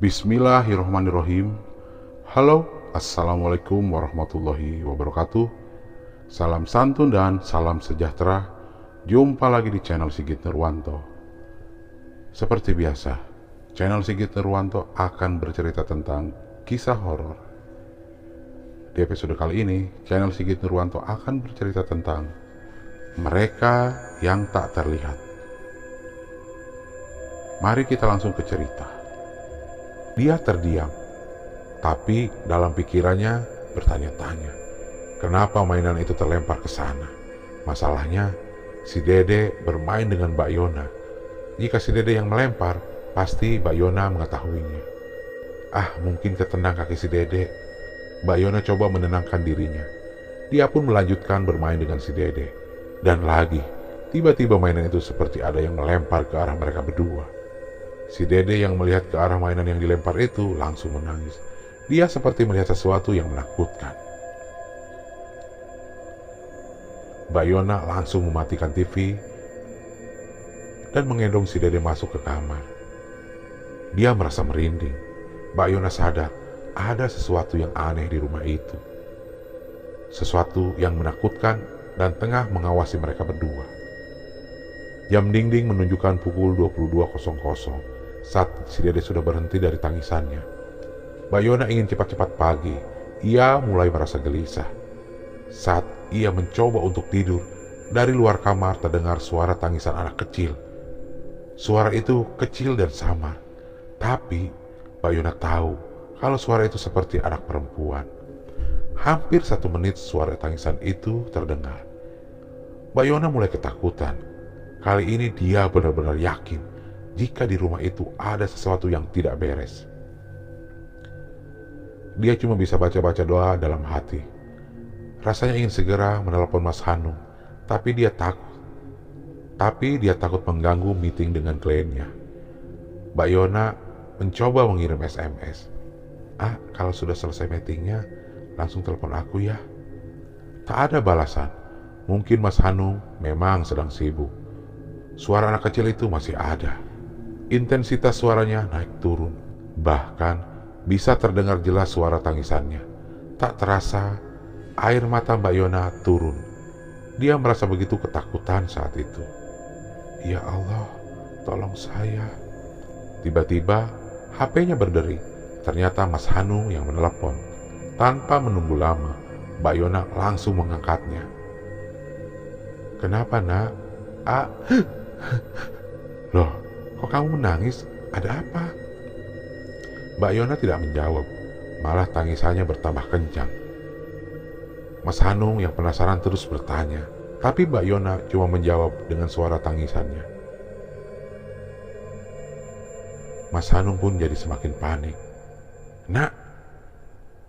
Bismillahirrahmanirrahim. Halo, assalamualaikum warahmatullahi wabarakatuh. Salam santun dan salam sejahtera. Jumpa lagi di channel Sigit Nurwanto. Seperti biasa, channel Sigit Nurwanto akan bercerita tentang kisah horor. Di episode kali ini, channel Sigit Nurwanto akan bercerita tentang mereka yang tak terlihat. Mari kita langsung ke cerita. Dia terdiam, tapi dalam pikirannya bertanya-tanya, kenapa mainan itu terlempar ke sana? Masalahnya, si Dede bermain dengan Mbak Yona. Jika si Dede yang melempar, pasti Mbak Yona mengetahuinya. Mungkin ketendang kaki si Dede. Mbak Yona coba menenangkan dirinya. Dia pun melanjutkan bermain dengan si Dede. Dan lagi, tiba-tiba mainan itu seperti ada yang melempar ke arah mereka berdua. Si Dede yang melihat ke arah mainan yang dilempar itu langsung menangis. Dia seperti melihat sesuatu yang menakutkan. Mbak Yona langsung mematikan TV dan menggendong si Dede masuk ke kamar. Dia merasa merinding. Mbak Yona sadar ada sesuatu yang aneh di rumah itu. Sesuatu yang menakutkan dan tengah mengawasi mereka berdua. Jam dinding menunjukkan pukul 22.00 saat si Dede sudah berhenti dari tangisannya. Mbak Yona ingin cepat-cepat pagi. Ia mulai merasa gelisah. Saat ia mencoba untuk tidur, dari luar kamar terdengar suara tangisan anak kecil. Suara itu kecil dan samar. Tapi Mbak Yona tahu kalau suara itu seperti anak perempuan. Hampir 1 menit suara tangisan itu terdengar. Mbak Yona mulai ketakutan. Kali ini dia benar-benar yakin jika di rumah itu ada sesuatu yang tidak beres. Dia cuma bisa baca-baca doa dalam hati. Rasanya ingin segera menelepon Mas Hanung, tapi dia takut mengganggu meeting dengan kliennya. Mbak Yona mencoba mengirim SMS. Kalau sudah selesai meetingnya, langsung telepon aku ya. Tak ada balasan. Mungkin Mas Hanung memang sedang sibuk. Suara anak kecil itu masih ada. Intensitas suaranya naik turun. Bahkan bisa terdengar jelas suara tangisannya. Tak terasa, air mata Mbak Yona turun. Dia merasa begitu ketakutan saat itu. Ya Allah, tolong saya. Tiba-tiba HP-nya berdering. Ternyata Mas Hanung yang menelepon. Tanpa menunggu lama, Mbak Yona langsung mengangkatnya. Kenapa, Nak? Loh, kok kamu menangis? Ada apa? Mbak Yona tidak menjawab, malah tangisannya bertambah kencang. Mas Hanung yang penasaran terus bertanya, tapi Mbak Yona cuma menjawab dengan suara tangisannya. Mas Hanung pun jadi semakin panik. Nak,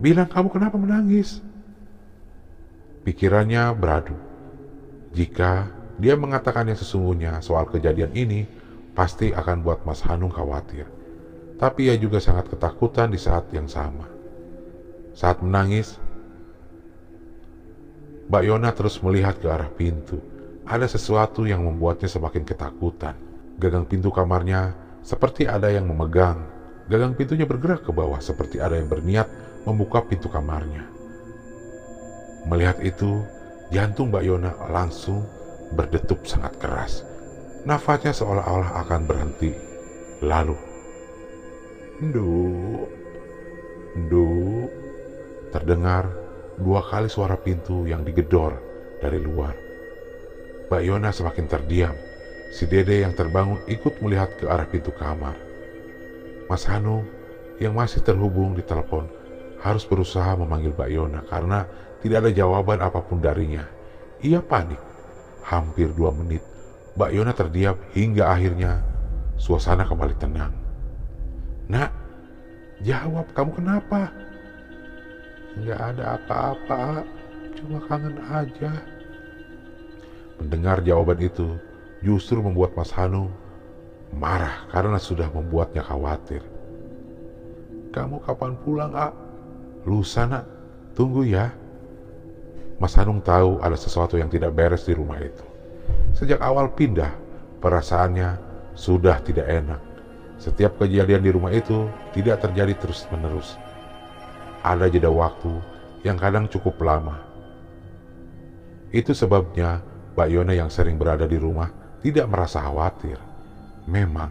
bilang kamu kenapa menangis? Pikirannya beradu. Jika dia mengatakan yang sesungguhnya soal kejadian ini, pasti akan buat Mas Hanung khawatir. Tapi ia juga sangat ketakutan di saat yang sama. Saat menangis, Mbak Yona terus melihat ke arah pintu. Ada sesuatu yang membuatnya semakin ketakutan. Gagang pintu kamarnya seperti ada yang memegang. Gagang pintunya bergerak ke bawah seperti ada yang berniat membuka pintu kamarnya. Melihat itu, jantung Mbak Yona langsung berdetup sangat keras. Nafasnya seolah-olah akan berhenti. Lalu, nduk, terdengar 2 kali suara pintu yang digedor dari luar. Mbak Yona semakin terdiam. Si Dede yang terbangun ikut melihat ke arah pintu kamar. Mas Hanung yang masih terhubung di telepon harus berusaha memanggil Mbak Yona karena tidak ada jawaban apapun darinya. Ia panik. Hampir 2 menit Mbak Yona terdiam hingga akhirnya suasana kembali tenang. Nak, jawab, kamu kenapa? Nggak ada apa-apa, cuma kangen aja. Mendengar jawaban itu justru membuat Mas Hanung marah karena sudah membuatnya khawatir. Kamu kapan pulang, Lusa, Nak. Tunggu ya. Mas Hanung tahu ada sesuatu yang tidak beres di rumah itu. Sejak awal pindah, perasaannya sudah tidak enak. Setiap kejadian di rumah itu tidak terjadi terus-menerus. Ada jeda waktu yang kadang cukup lama. Itu sebabnya Mbak Yona yang sering berada di rumah tidak merasa khawatir. Memang,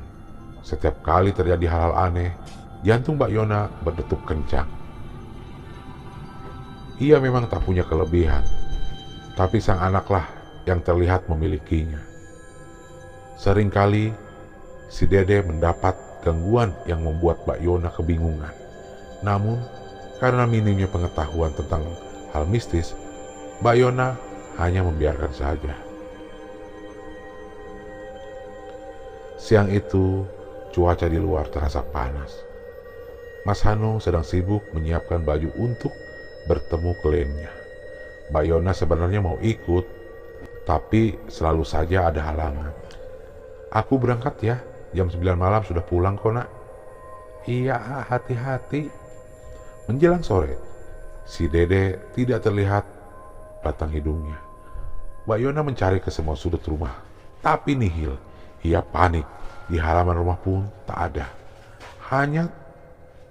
setiap kali terjadi hal-hal aneh, jantung Mbak Yona berdetuk kencang. Ia memang tak punya kelebihan, tapi sang anaklah yang terlihat memilikinya. Seringkali si Dede mendapat gangguan yang membuat Mbak Yona kebingungan. Namun, karena minimnya pengetahuan tentang hal mistis, Mbak Yona hanya membiarkan saja. Siang itu, cuaca di luar terasa panas. Mas Hanung sedang sibuk menyiapkan baju untuk bertemu kliennya. Mbak Yona sebenarnya mau ikut, tapi selalu saja ada halangan. Aku berangkat ya, jam 9 malam sudah pulang kok nak. Iya, hati-hati. Menjelang sore, si Dede tidak terlihat batang hidungnya. Mbak Yona mencari ke semua sudut rumah, tapi nihil. Ia panik, di halaman rumah pun tak ada. Hanya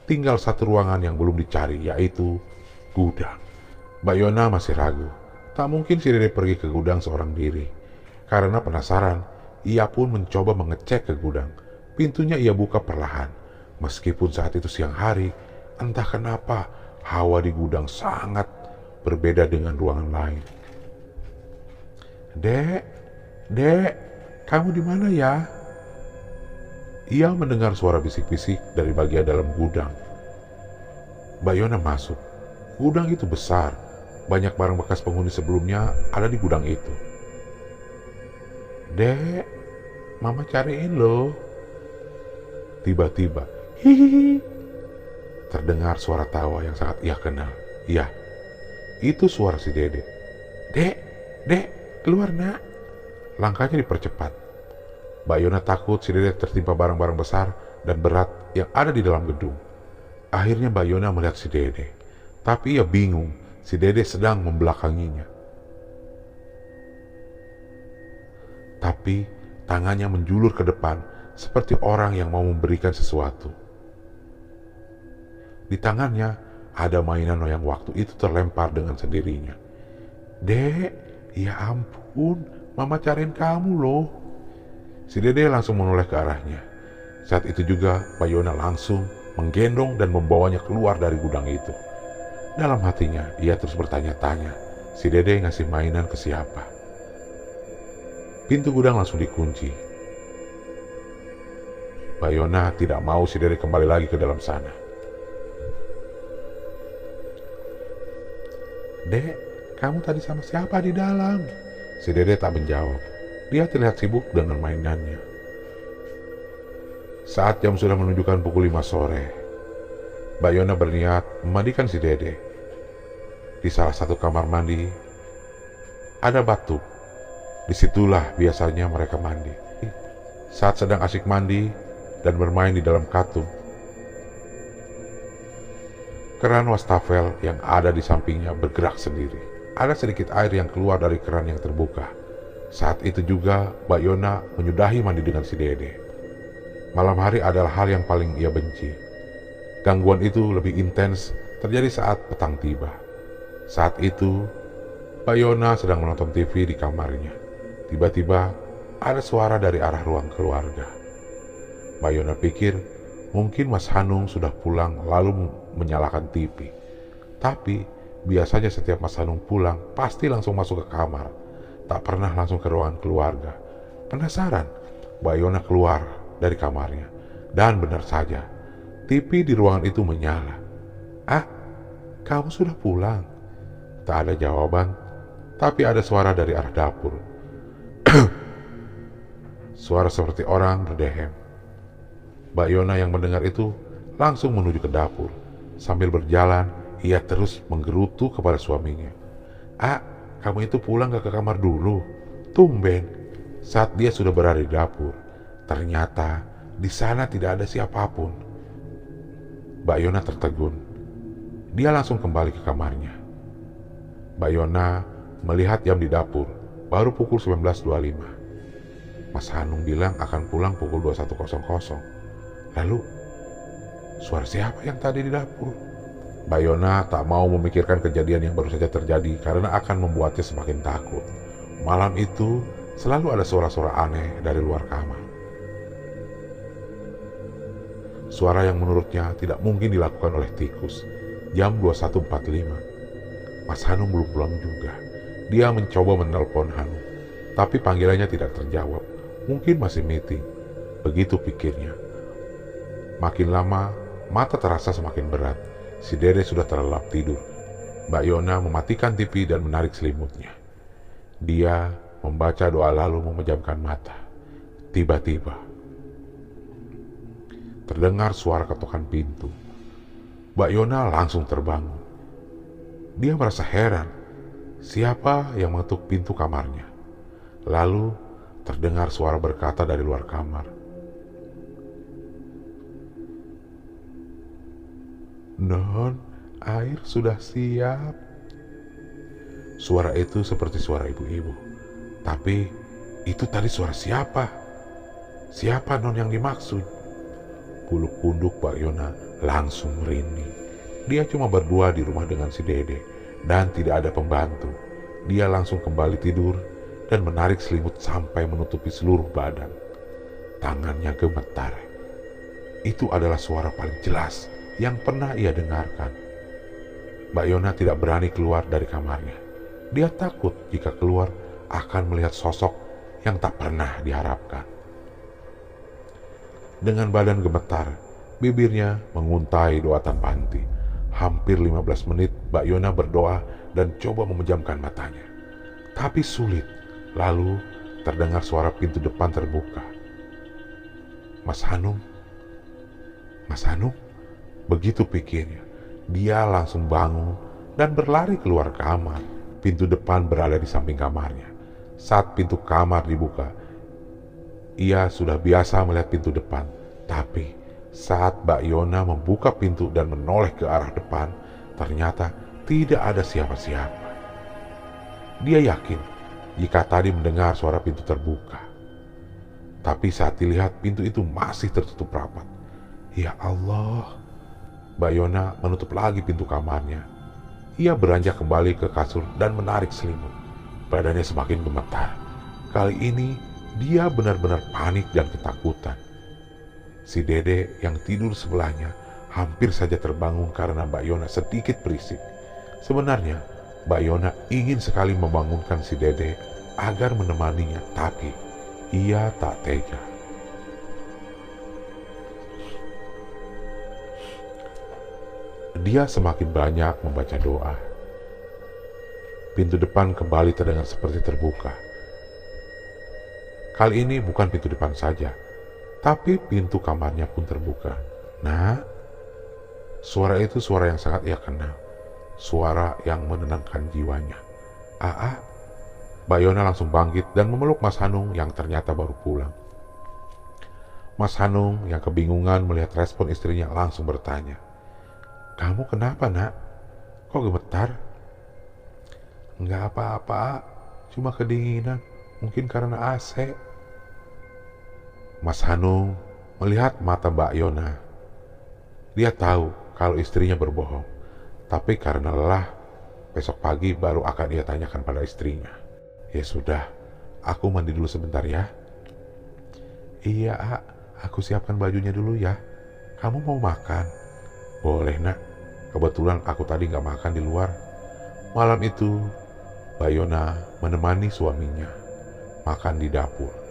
tinggal satu ruangan yang belum dicari, yaitu gudang. Mbak Yona masih ragu. Tak mungkin si Dede pergi ke gudang seorang diri. Karena penasaran, ia pun mencoba mengecek ke gudang. Pintunya ia buka perlahan. Meskipun saat itu siang hari, entah kenapa hawa di gudang sangat berbeda dengan ruangan lain. Dek, kamu di mana ya? Ia mendengar suara bisik-bisik dari bagian dalam gudang. Mbak Yona masuk. Gudang itu besar. Banyak barang bekas penghuni sebelumnya ada di gudang itu. Dek, mama cariin loh. Tiba-tiba, hihihi, terdengar suara tawa yang sangat ia kenal. Iya, itu suara si Dede. Dek, keluar nak. Langkahnya dipercepat. Mbak Yona takut si Dede tertimpa barang-barang besar dan berat yang ada di dalam gedung. Akhirnya Mbak Yona melihat si Dede. Tapi ia bingung, si Dede sedang membelakanginya. Tapi tangannya menjulur ke depan seperti orang yang mau memberikan sesuatu. Di tangannya ada mainan yang waktu itu terlempar dengan sendirinya. Dek, ya ampun, mama cariin kamu loh. Si Dede langsung menoleh ke arahnya. Saat itu juga Mbak Yona langsung menggendong dan membawanya keluar dari gudang itu. Dalam hatinya ia terus bertanya-tanya, si Dede ngasih mainan ke siapa? Pintu gudang langsung dikunci. Mbak Yona tidak mau si Dede kembali lagi ke dalam sana. Dek, kamu tadi sama siapa di dalam? Si Dede tak menjawab. Dia terlihat sibuk dengan mainannya. Saat jam sudah menunjukkan pukul 5 sore, Mbak Yona berniat memandikan si Dede. Di salah satu kamar mandi ada batu. Disitulah biasanya mereka mandi. Saat sedang asik mandi dan bermain di dalam katung, keran wastafel yang ada di sampingnya bergerak sendiri. Ada sedikit air yang keluar dari keran yang terbuka. Saat itu juga Mbak Yona menyudahi mandi dengan si Dede. Malam hari adalah hal yang paling ia benci. Gangguan itu lebih intens terjadi saat petang tiba. Saat itu, Mbak Yona sedang menonton TV di kamarnya. Tiba-tiba ada suara dari arah ruang keluarga. Mbak Yona pikir mungkin Mas Hanung sudah pulang lalu menyalakan TV. Tapi biasanya setiap Mas Hanung pulang pasti langsung masuk ke kamar. Tak pernah langsung ke ruangan keluarga. Penasaran, Mbak Yona keluar dari kamarnya. Dan benar saja, TV di ruangan itu menyala. Ah, kamu sudah pulang? Tak ada jawaban, tapi ada suara dari arah dapur. Suara seperti orang berdehem. Mbak Yona yang mendengar itu langsung menuju ke dapur. Sambil berjalan, ia terus menggerutu kepada suaminya. Ah, kamu itu pulang gak ke kamar dulu? Tumben. Saat dia sudah berada di dapur, ternyata di sana tidak ada siapapun. Mbak Yona tertegun. Dia langsung kembali ke kamarnya. Mbak Yona melihat jam di dapur, baru pukul 19.25. Mas Hanung bilang akan pulang pukul 21.00. Lalu, suara siapa yang tadi di dapur? Mbak Yona tak mau memikirkan kejadian yang baru saja terjadi karena akan membuatnya semakin takut. Malam itu selalu ada suara-suara aneh dari luar kamar. Suara yang menurutnya tidak mungkin dilakukan oleh tikus. Jam 21.45. Mas Hanung belum pulang juga. Dia mencoba menelpon Hanung, tapi panggilannya tidak terjawab. Mungkin masih meeting. Begitu pikirnya. Makin lama, mata terasa semakin berat. Si Dede sudah terlelap tidur. Mbak Yona mematikan TV dan menarik selimutnya. Dia membaca doa lalu memejamkan mata. Tiba-tiba, terdengar suara ketukan pintu. Mbak Yona langsung terbangun. Dia merasa heran. Siapa yang mengetuk pintu kamarnya? Lalu terdengar suara berkata dari luar kamar. Non, air sudah siap. Suara itu seperti suara ibu-ibu. Tapi itu tadi suara siapa? Siapa non yang dimaksud? Bulu kuduk Mbak Yona langsung merinding. Dia cuma berdua di rumah dengan si Dede dan tidak ada pembantu. Dia langsung kembali tidur dan menarik selimut sampai menutupi seluruh badan. Tangannya gemetar. Itu adalah suara paling jelas yang pernah ia dengarkan. Mbak Yona tidak berani keluar dari kamarnya. Dia takut jika keluar akan melihat sosok yang tak pernah diharapkan. Dengan badan gemetar, bibirnya menguntai doa tanpa henti. Hampir 15 menit Mbak Yona berdoa dan coba memejamkan matanya. Tapi sulit. Lalu terdengar suara pintu depan terbuka. Mas Hanung? Mas Hanung? Begitu pikirnya. Dia langsung bangun dan berlari keluar kamar. Pintu depan berada di samping kamarnya. Saat pintu kamar dibuka, ia sudah biasa melihat pintu depan. Tapi saat Mbak Yona membuka pintu dan menoleh ke arah depan, ternyata tidak ada siapa-siapa. Dia yakin jika tadi mendengar suara pintu terbuka. Tapi saat dilihat pintu itu masih tertutup rapat. Ya Allah. Mbak Yona menutup lagi pintu kamarnya. Ia beranjak kembali ke kasur dan menarik selimut. Badannya semakin gemetar. Kali ini dia benar-benar panik dan ketakutan. Si Dede yang tidur sebelahnya hampir saja terbangun karena Mbak Yona sedikit berisik. Sebenarnya Mbak Yona ingin sekali membangunkan si Dede agar menemaninya, tapi ia tak tega. Dia semakin banyak membaca doa. Pintu depan kembali terdengar seperti terbuka. Kali ini bukan pintu depan saja, tapi pintu kamarnya pun terbuka. Nah, suara itu suara yang sangat ia kenal. Suara yang menenangkan jiwanya. Mbak Yona langsung bangkit dan memeluk Mas Hanung yang ternyata baru pulang. Mas Hanung yang kebingungan melihat respon istrinya langsung bertanya, "Kamu kenapa, Nak? Kok gemetar?" "Enggak apa-apa, cuma kedinginan, mungkin karena AC." Mas Hanung melihat mata Mbak Yona. Dia tahu kalau istrinya berbohong, tapi karena lelah, besok pagi baru akan ia tanyakan pada istrinya. "Ya sudah, aku mandi dulu sebentar ya." "Iya, aku siapkan bajunya dulu ya. Kamu mau makan?" "Boleh, Nak. Kebetulan aku tadi gak makan di luar." Malam itu, Mbak Yona menemani suaminya makan di dapur.